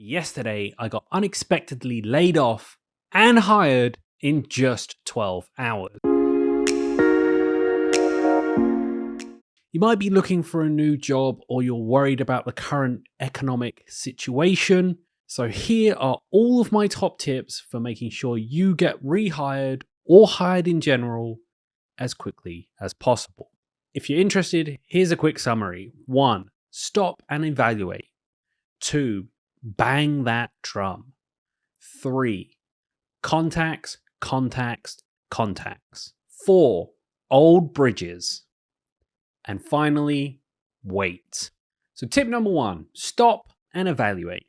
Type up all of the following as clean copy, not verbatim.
Yesterday, I got unexpectedly laid off and hired in just 12 hours. You might be looking for a new job or you're worried about the current economic situation. So here are all of my top tips for making sure you get rehired or hired in general as quickly as possible. If you're interested, here's a quick summary. 1. Stop and evaluate. 2. Bang that drum. 3. Contacts. 4. Old bridges. And finally, wait. So tip number 1, stop and evaluate.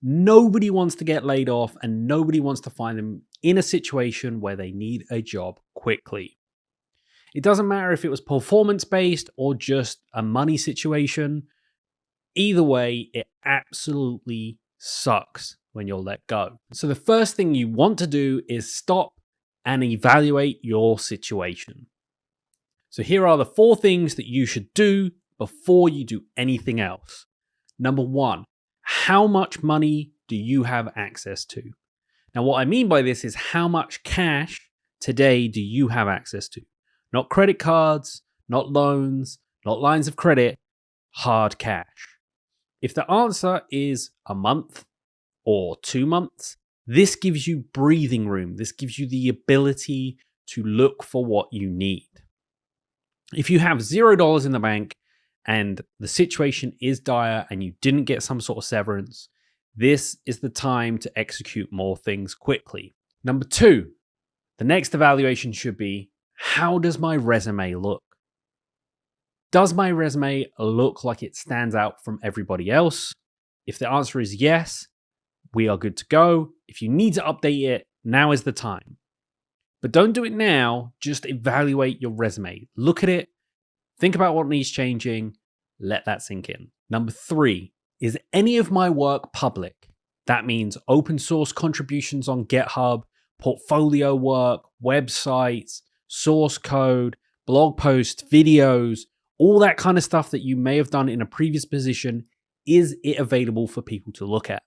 Nobody wants to get laid off and nobody wants to find them in a situation where they need a job quickly. It doesn't matter if it was performance-based or just a money situation. Either way, it absolutely sucks when you're let go. So the first thing you want to do is stop and evaluate your situation. So here are the 4 things that you should do before you do anything else. Number 1, how much money do you have access to? Now, what I mean by this is how much cash today do you have access to? Not credit cards, not loans, not lines of credit, hard cash. If the answer is a month or 2 months, this gives you breathing room. This gives you the ability to look for what you need. If you have $0 in the bank and the situation is dire and you didn't get some sort of severance, this is the time to execute more things quickly. Number 2, the next evaluation should be, how does my resume look? Does my resume look like it stands out from everybody else? If the answer is yes, we are good to go. If you need to update it, now is the time. But don't do it now, just evaluate your resume. Look at it, think about what needs changing, let that sink in. Number 3, is any of my work public? That means open source contributions on GitHub, portfolio work, websites, source code, blog posts, videos, all that kind of stuff that you may have done in a previous position. Is it available for people to look at?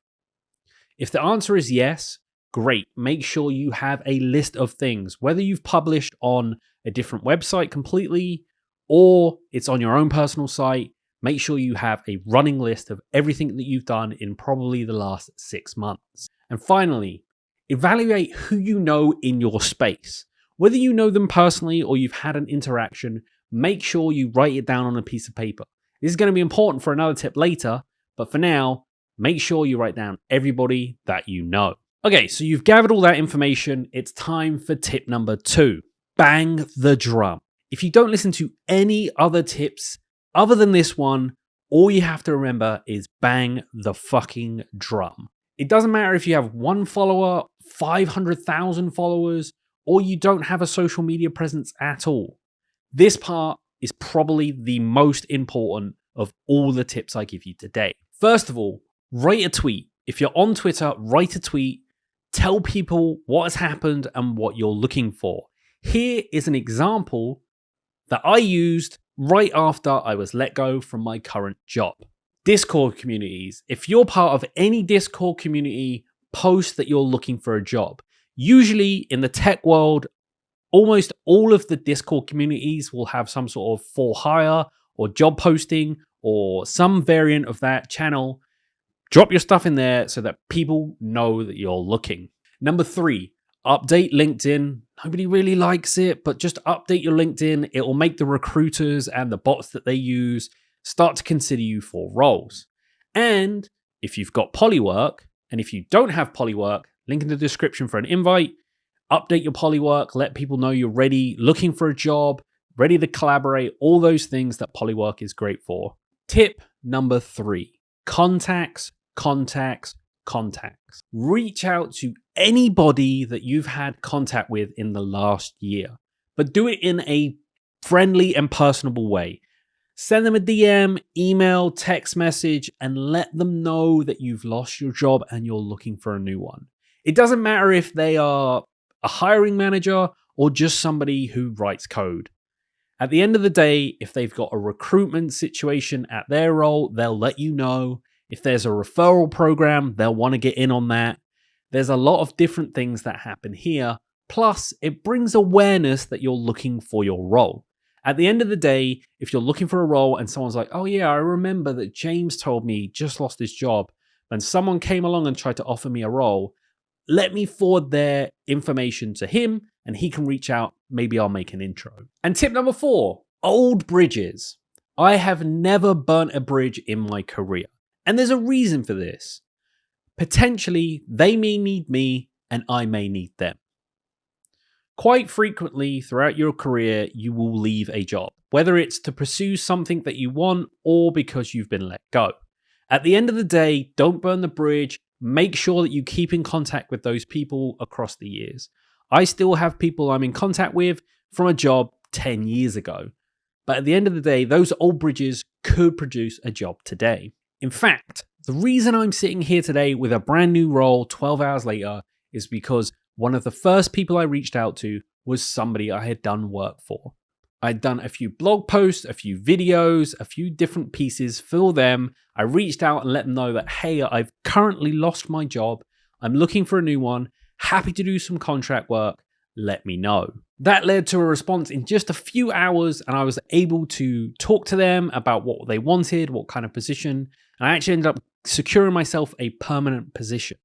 If the answer is yes, great. Make sure you have a list of things, whether you've published on a different website completely or it's on your own personal site. Make sure you have a running list of everything that you've done in probably the last 6 months. And finally, evaluate who you know in your space. Whether you know them personally or you've had an interaction, make sure you write it down on a piece of paper. This is going to be important for another tip later, but for now, make sure you write down everybody that you know. Okay, so you've gathered all that information. It's time for tip number 2. Bang the drum. If you don't listen to any other tips other than this one, all you have to remember is bang the fucking drum. It doesn't matter if you have 1 follower, 500,000 followers, or you don't have a social media presence at all. This part is probably the most important of all the tips I give you today. First of all, write a tweet. If you're on Twitter, write a tweet. Tell people what has happened and what you're looking for. Here is an example that I used right after I was let go from my current job. Discord communities. If you're part of any Discord community, post that you're looking for a job. Usually in the tech world, almost all of the Discord communities will have some sort of for hire or job posting or some variant of that channel. Drop your stuff in there so that people know that you're looking. Number 3, update LinkedIn. Nobody really likes it, but just update your LinkedIn. It will make the recruiters and the bots that they use start to consider you for roles. And if you've got Polywork, and if you don't have Polywork, link in the description for an invite. Update your Polywork, let people know you're ready, looking for a job, ready to collaborate, all those things that Polywork is great for. Tip number 3, contacts. Reach out to anybody that you've had contact with in the last year, but do it in a friendly and personable way. Send them a DM, email, text message, and let them know that you've lost your job and you're looking for a new one. It doesn't matter if they are a hiring manager or just somebody who writes code. At the end of the day, if they've got a recruitment situation at their role, they'll let you know. If there's a referral program, they'll want to get in on that. There's a lot of different things that happen here. Plus, it brings awareness that you're looking for your role. At the end of the day, if you're looking for a role and someone's like, oh yeah, I remember that James told me he just lost his job, and someone came along and tried to offer me a role, let me forward their information to him and he can reach out. Maybe I'll make an intro. And tip number 4, old bridges. I have never burnt a bridge in my career. And there's a reason for this. Potentially, they may need me and I may need them. Quite frequently throughout your career, you will leave a job, whether it's to pursue something that you want or because you've been let go. At the end of the day, don't burn the bridge. Make sure that you keep in contact with those people across the years. I still have people I'm in contact with from a job 10 years ago. But at the end of the day, those old bridges could produce a job today. In fact, the reason I'm sitting here today with a brand new role 12 hours later is because one of the first people I reached out to was somebody I had done work for. I'd done a few blog posts, a few videos, a few different pieces for them. I reached out and let them know that, hey, I've currently lost my job. I'm looking for a new one. Happy to do some contract work. Let me know. That led to a response in just a few hours, and I was able to talk to them about what they wanted, what kind of position. And I actually ended up securing myself a permanent position.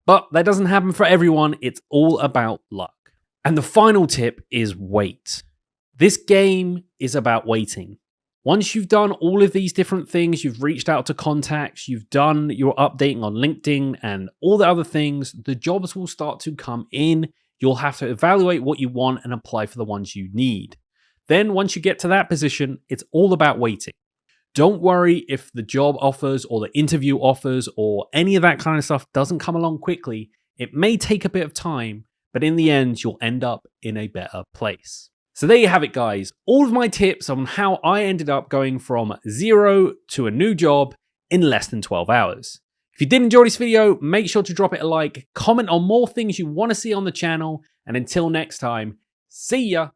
But that doesn't happen for everyone. It's all about luck. And the final tip is wait. This game is about waiting. Once you've done all of these different things, you've reached out to contacts, you've done your updating on LinkedIn and all the other things, the jobs will start to come in. You'll have to evaluate what you want and apply for the ones you need. Then once you get to that position, it's all about waiting. Don't worry if the job offers or the interview offers or any of that kind of stuff doesn't come along quickly. It may take a bit of time, but in the end, you'll end up in a better place. So there you have it, guys. All of my tips on how I ended up going from 0 to a new job in less than 12 hours. If you did enjoy this video, make sure to drop it a like, comment on more things you want to see on the channel, and until next time, see ya!